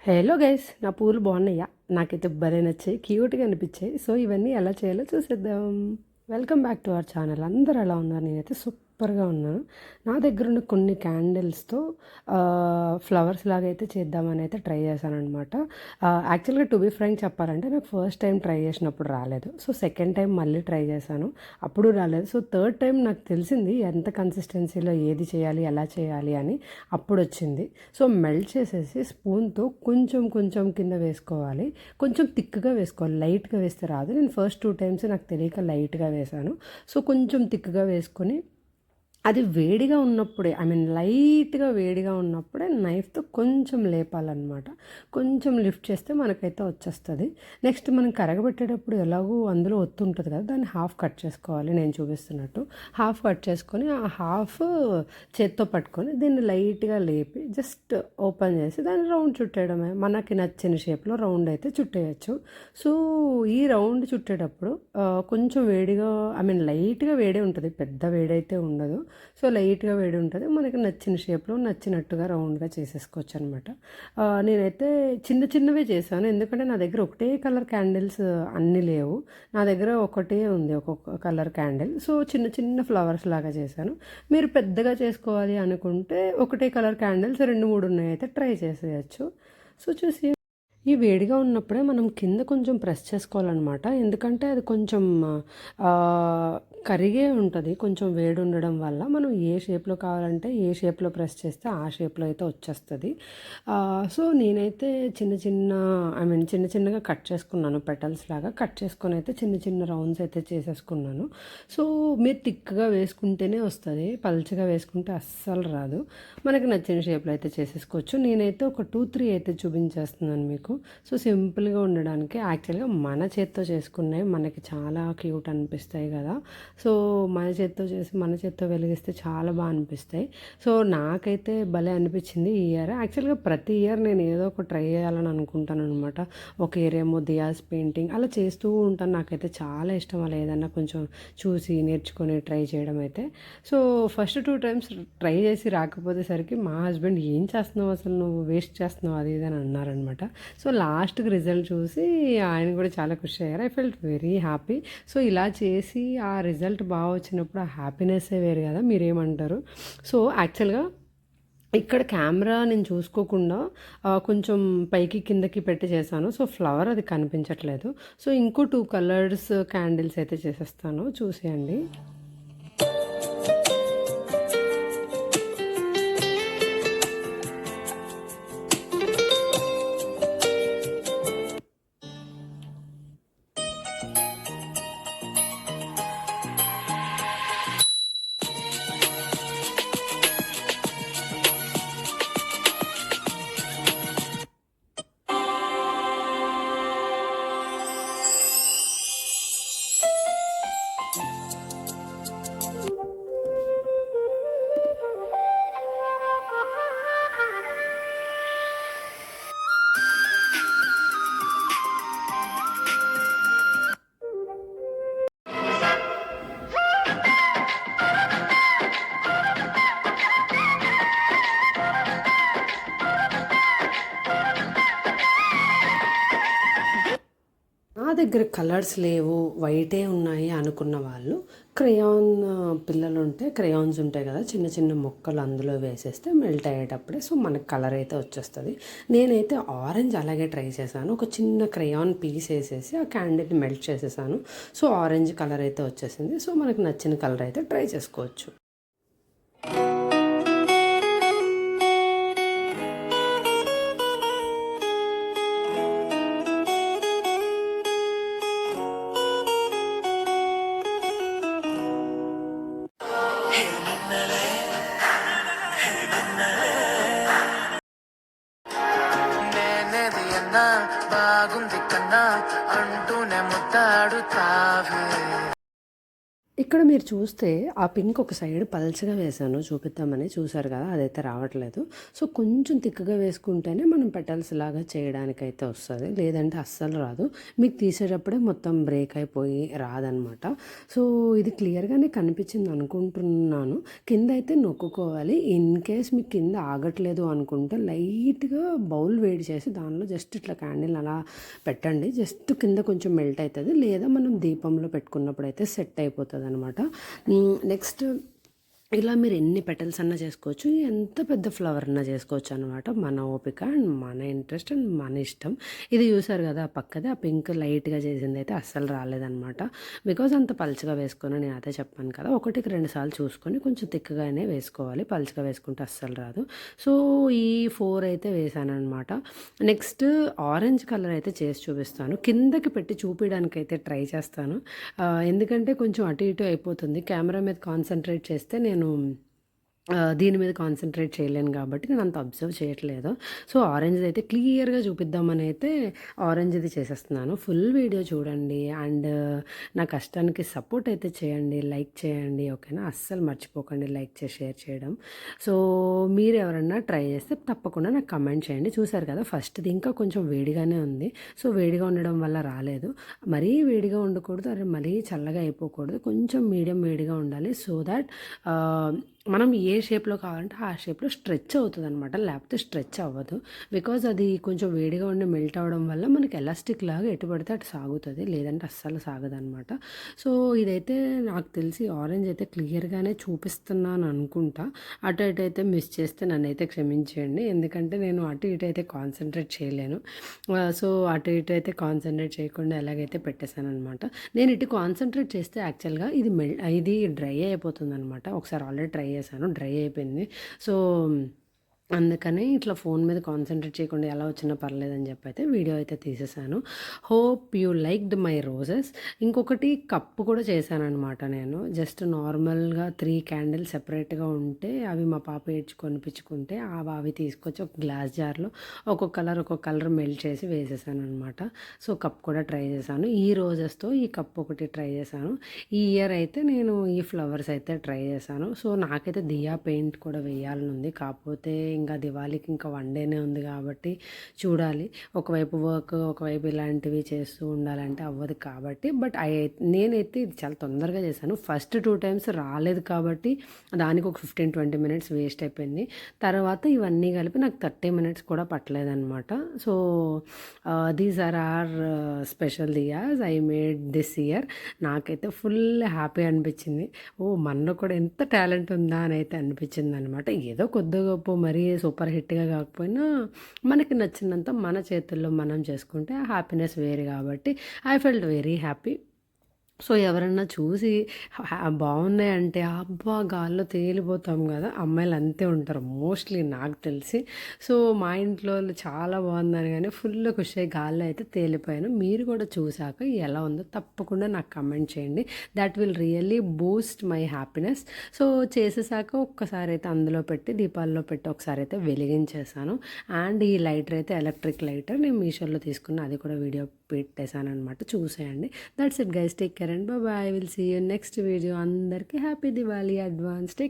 Hello guys, నా పూలు బాగున్నాయా? నాకైతే భలే నచ్చాయి, క్యూట్గా అనిపించాయి. సో ఇవన్నీ ఎలా చేయాలో చూసేద్దాం. Welcome back to our channel. అందరూ ఎలా ఉన్నారు? నేనైతే సూపర్గా ఉన్నాను. నా దగ్గర ఉన్న కొన్ని క్యాండిల్స్తో ఫ్లవర్స్ లాగా అయితే చేద్దామని అయితే ట్రై చేశాను అనమాట. యాక్చువల్గా టు బి ఫ్రాంక్ చెప్పాలంటే నాకు ఫస్ట్ టైం ట్రై చేసినప్పుడు రాలేదు. సో సెకండ్ టైం మళ్ళీ ట్రై చేశాను, అప్పుడు రాలేదు. సో థర్డ్ టైం నాకు తెలిసింది ఎంత కన్సిస్టెన్సీలో ఏది చేయాలి, ఎలా చేయాలి అని. అప్పుడు వచ్చింది. సో మెల్ట్ చేసేసి స్పూన్తో కొంచెం కొంచెం కింద వేసుకోవాలి. కొంచెం థిక్గా వేసుకోవాలి, లైట్గా వేస్తే రాదు. నేను ఫస్ట్ 2 టైమ్స్ నాకు తెలియక లైట్గా వేశాను. సో కొంచెం థిక్గా వేసుకొని అది వేడిగా ఉన్నప్పుడే, ఐ మీన్ లైట్గా వేడిగా ఉన్నప్పుడే నైఫ్తో కొంచెం లేపాలన్నమాట. కొంచెం లిఫ్ట్ చేస్తే మనకైతే వచ్చేస్తుంది. నెక్స్ట్ మనం కరగబెట్టేటప్పుడు ఎలాగో అందులో ఒత్తు ఉంటుంది కదా, దాన్ని హాఫ్ కట్ చేసుకోవాలి. నేను చూపిస్తున్నట్టు హాఫ్ కట్ చేసుకొని ఆ హాఫ్ చేత్తో పట్టుకొని దీన్ని లైట్గా లేపి జస్ట్ ఓపెన్ చేసి దాన్ని రౌండ్ చుట్టేయడమే. మనకి నచ్చిన షేప్లో రౌండ్ అయితే చుట్టేయచ్చు. సో ఈ రౌండ్ చుట్టేటప్పుడు కొంచెం వేడిగా, ఐ మీన్ లైట్గా వేడే ఉంటుంది, పెద్ద వేడైతే ఉండదు. సో లైట్గా వేడి ఉంటుంది. మనకి నచ్చిన షేప్లో నచ్చినట్టుగా రౌండ్గా చేసేసుకోవచ్చు అనమాట. నేనైతే చిన్న చిన్నవే చేశాను, ఎందుకంటే నా దగ్గర ఒకటే కలర్ క్యాండిల్స్ అన్నీ లేవు. నా దగ్గర ఒకటే ఉంది, ఒక్కొక్క కలర్ క్యాండిల్. సో చిన్న చిన్న ఫ్లవర్స్ లాగా చేశాను. మీరు పెద్దగా చేసుకోవాలి అనుకుంటే ఒకటే కలర్ క్యాండిల్స్ 2-3 ఉన్నాయి అయితే ట్రై చేసేయచ్చు. సో చూసి ఈ వేడిగా ఉన్నప్పుడే మనం కింద కొంచెం ప్రెస్ చేసుకోవాలన్నమాట. ఎందుకంటే అది కొంచెం కరిగే ఉంటుంది. కొంచెం వేడి ఉండడం వల్ల మనం ఏ షేప్లో కావాలంటే ఏ షేప్లో ప్రెస్ చేస్తే ఆ షేప్లో అయితే వచ్చేస్తుంది. సో నేనైతే చిన్న చిన్న, ఐ మీన్ చిన్న చిన్నగా కట్ చేసుకున్నాను, పెటల్స్ లాగా కట్ చేసుకొని అయితే చిన్న చిన్న రౌండ్స్ అయితే చేసేసుకున్నాను. సో మీరు థిక్గా వేసుకుంటేనే వస్తుంది, పల్చగా వేసుకుంటే అస్సలు రాదు. మనకి నచ్చిన షేప్లో అయితే చేసేసుకోవచ్చు. నేనైతే ఒక 2-3 అయితే చూపించేస్తున్నాను మీకు. సో సింపుల్గా ఉండడానికి. యాక్చువల్గా మన చేత్తో చేసుకున్నవి మనకి చాలా క్యూట్ అనిపిస్తాయి కదా. సో మన చేత్తో చేసి మన చేత్తో వెలిగిస్తే చాలా బాగా అనిపిస్తాయి. సో నాకైతే భలే అనిపించింది ఈ ఇయర్. యాక్చువల్గా ప్రతి ఇయర్ నేను ఏదో ఒక ట్రై చేయాలని అనుకుంటాను అనమాట. ఒక ఇయర్ ఏమో దియాస్ పెయింటింగ్ అలా చేస్తూ ఉంటాను. నాకైతే చాలా ఇష్టం అలా ఏదన్నా కొంచెం చూసి నేర్చుకొని ట్రై చేయడం అయితే. సో ఫస్ట్ 2 టైమ్స్ ట్రై చేసి రాకపోతే సరికి మా హస్బెండ్ ఏం చేస్తున్నావు అసలు, నువ్వు వేస్ట్ చేస్తున్నావు అది ఇది అని అన్నారనమాట. సో లాస్ట్కి రిజల్ట్ చూసి ఆయన కూడా చాలా ఖుషి అయ్యారు. I felt very happy. So ఇలా చేసి ఆ రిజల్ట్ బాగా వచ్చినప్పుడు ఆ హ్యాపీనెస్సే వేరు కదా. మీరేమంటారు? సో యాక్చువల్గా ఇక్కడ కెమెరా నేను చూసుకోకుండా కొంచెం పైకి కిందకి పెట్టి చేశాను. సో ఫ్లవర్ అది కనిపించట్లేదు. సో ఇంకో 2 కలర్స్ క్యాండిల్స్ అయితే చేసేస్తాను, చూసేయండి. నా దగ్గర కలర్స్ లేవు, వైటే ఉన్నాయి అనుకున్న వాళ్ళు క్రేయాన్ పిల్లలు ఉంటే, క్రేయాన్స్ ఉంటాయి కదా, చిన్న చిన్న మొక్కలు అందులో వేసేస్తే మెల్ట్ అయ్యేటప్పుడే సో మనకు కలర్ అయితే వచ్చేస్తుంది. నేనైతే ఆరెంజ్ అలాగే ట్రై చేశాను. ఒక చిన్న క్రేయాన్ పీస్ వేసేసి ఆ క్యాండిల్ని మెల్ట్ చేసేసాను. సో ఆరెంజ్ కలర్ అయితే వచ్చేసింది. సో మనకు నచ్చిన కలర్ అయితే ట్రై చేసుకోవచ్చు. బాగుంది కన్నా అంటూనే ముద్దాడుతావే. ఇక్కడ మీరు చూస్తే ఆ పింక్ ఒక సైడ్ పల్చగా వేసాను చూపిద్దామని, చూసారు కదా, అదైతే రావట్లేదు. సో కొంచెం తిక్కగా వేసుకుంటేనే మనం పెటల్స్ లాగా చేయడానికైతే వస్తుంది, లేదంటే అస్సలు రాదు. మీకు తీసేటప్పుడే మొత్తం బ్రేక్ అయిపోయి రాదనమాట. సో ఇది క్లియర్గానే కనిపించింది అనుకుంటున్నాను. కింద అయితే నొక్కుకోవాలి. ఇన్ కేస్ మీకు కింద ఆగట్లేదు అనుకుంటే లైట్గా బౌల్ వేడి చేసి దానిలో జస్ట్ ఇట్లా క్యాండిల్ అలా పెట్టండి. జస్ట్ కింద కొంచెం మెల్ట్ అవుతుంది, లేదా మనం దీపంలో పెట్టుకున్నప్పుడు అయితే సెట్ అయిపోతుంది అనమాట. నెక్స్ట్ ఇలా మీరు ఎన్ని పెటల్స్ అన్నా చేసుకోవచ్చు, ఎంత పెద్ద ఫ్లవర్ అన్నా చేసుకోవచ్చు అనమాట. మన ఓపిక అండ్ మన ఇంట్రెస్ట్ అండ్ మన ఇష్టం. ఇది చూసారు కదా పక్కదే, ఆ పింక్ లైట్గా చేసింది అయితే అస్సలు రాలేదనమాట. బికాజ్ అంత పలుచగా వేసుకొని నేను అదే చెప్పాను కదా, ఒకటికి 2 సార్లు చూసుకొని కొంచెం తిక్కగానే వేసుకోవాలి, పలుచగా వేసుకుంటే అస్సలు రాదు. సో ఈ 4 అయితే వేసాను అనమాట. నెక్స్ట్ ఆరెంజ్ కలర్ అయితే చేసి చూపిస్తాను, కిందకి పెట్టి చూపించడానికి అయితే ట్రై చేస్తాను. ఎందుకంటే కొంచెం అటు ఇటు అయిపోతుంది, కెమెరా మీద కాన్సన్ట్రేట్ చేస్తే నేను దీని మీద కాన్సన్ట్రేట్ చేయలేను కాబట్టి నేను అంత అబ్జర్వ్ చేయట్లేదు. సో ఆరెంజ్ అయితే క్లియర్గా చూపిద్దామని అయితే ఆరెంజ్ది చేసేస్తున్నాను. ఫుల్ వీడియో చూడండి అండ్ నా కష్టానికి సపోర్ట్ అయితే చేయండి, లైక్ చేయండి, ఓకేనా. అస్సలు మర్చిపోకండి లైక్ చేసి షేర్ చేయడం. సో మీరు ఎవరన్నా ట్రై చేస్తే తప్పకుండా నాకు కమెంట్ చేయండి. చూసారు కదా ఫస్ట్ది ఇంకా కొంచెం వేడిగానే ఉంది. సో వేడిగా ఉండడం వల్ల రాలేదు. మరీ వేడిగా ఉండకూడదు, అరే మరీ చల్లగా అయిపోకూడదు, కొంచెం మీడియం వేడిగా ఉండాలి. సో దాట్ మనం ఏ షేప్లో కావాలంటే ఆ షేప్లో స్ట్రెచ్ అవుతుంది అనమాట, లేకపోతే స్ట్రెచ్ అవ్వదు. బికాజ్ అది కొంచెం వేడిగా ఉండి మెల్ట్ అవ్వడం వల్ల మనకి ఎలాస్టిక్ లాగా ఎటు పడితే అటు సాగుతుంది, లేదంటే అస్సలు సాగదనమాట. సో ఇదైతే నాకు తెలిసి ఆరెంజ్ అయితే క్లియర్గానే చూపిస్తున్నాను అనుకుంటా. అటు ఇటు అయితే మిస్ చేస్తే నన్నైతే క్షమించేయండి, ఎందుకంటే నేను అటు ఇటు అయితే కాన్సన్ట్రేట్ చేయలేను. సో అటు ఇటు అయితే కాన్సన్ట్రేట్ చేయకుండా ఎలాగైతే పెట్టేశాను అనమాట. నేను ఇటు కాన్సన్ట్రేట్ చేస్తే యాక్చువల్గా ఇది డ్రై అయిపోతుంది అనమాట. ఒకసారి ఆల్రెడీ ట్రై చేశాను, డ్రై అయిపోయింది. సో అందుకని ఇట్లా ఫోన్ మీద కాన్సన్ట్రేట్ చేయకుండా ఎలా వచ్చినా పర్లేదని చెప్పి అయితే వీడియో అయితే తీసేసాను. Hope you liked my roses. ఇంకొకటి కప్పు కూడా చేశాను అనమాట. నేను జస్ట్ నార్మల్గా 3 క్యాండిల్స్ సెపరేట్గా ఉంటే అవి మా పాప కొనిపించుకుంటే అవి తీసుకొచ్చి ఒక గ్లాస్ జార్లో ఒక్కొక్క కలర్ మెల్ట్ చేసి వేసేసాను అనమాట. సో కప్ కూడా ట్రై చేశాను. ఈ రోజెస్తో ఈ కప్ ఒకటి ట్రై చేశాను. ఈ ఇయర్ అయితే నేను ఈ ఫ్లవర్స్ అయితే ట్రై చేశాను. సో నాకైతే దియా పెయింట్ కూడా వేయాలని ఉంది, కాకపోతే ఇంకా దివాళీకి ఇంకా 1 డేనే ఉంది కాబట్టి చూడాలి. ఒకవైపు వర్క్, ఒకవైపు ఇలాంటివి చేస్తూ ఉండాలంటే అవ్వదు కాబట్టి. బట్ నేనైతే ఇది చాలా తొందరగా చేశాను. ఫస్ట్ 2 టైమ్స్ రాలేదు కాబట్టి దానికి ఒక 15-20 మినిట్స్ వేస్ట్ అయిపోయింది. తర్వాత ఇవన్నీ కలిపి నాకు 30 మినిట్స్ కూడా పట్టలేదన్నమాట. So these are special diyas I made this year. నాకైతే ఫుల్ హ్యాపీ అనిపించింది. మనలో కూడా ఎంత టాలెంట్ ఉందా అని అయితే అనిపించింది అనమాట. ఏదో కొద్ది గొప్ప మరీ సూపర్ హిట్గా కాకపోయినా మనకి నచ్చినంత మన చేతుల్లో మనం చేసుకుంటే ఆ హ్యాపీనెస్ వేరు కాబట్టి I felt very happy. So ఎవరన్నా చూసి బాగున్నాయంటే అబ్బా గాల్లో తేలిపోతాం కదా, అమ్మాయిలు అంతే ఉంటారు మోస్ట్లీ నాకు తెలిసి. సో మా ఇంట్లో చాలా బాగుందని కానీ ఫుల్ ఖుషి అయ్యి గాల్లో అయితే తేలిపోయాను. మీరు కూడా చూశాక ఎలా ఉందో తప్పకుండా నాకు కమెంట్ చేయండి, that will really boost my happiness. So చేసేసాక ఒక్కసారి అయితే అందులో పెట్టి దీపాల్లో పెట్టి ఒకసారి అయితే వెలిగించేసాను. అండ్ ఈ లైటర్ అయితే ఎలక్ట్రిక్ లైటర్ నేను మీషోలో తీసుకున్న, అది కూడా వీడియో పెట్టేశాను అనమాట, చూసేయండి. That's it guys, take care and bye. Will see you next video. అందరికీ హ్యాపీ దివాళీ అడ్వాన్స్. టేక్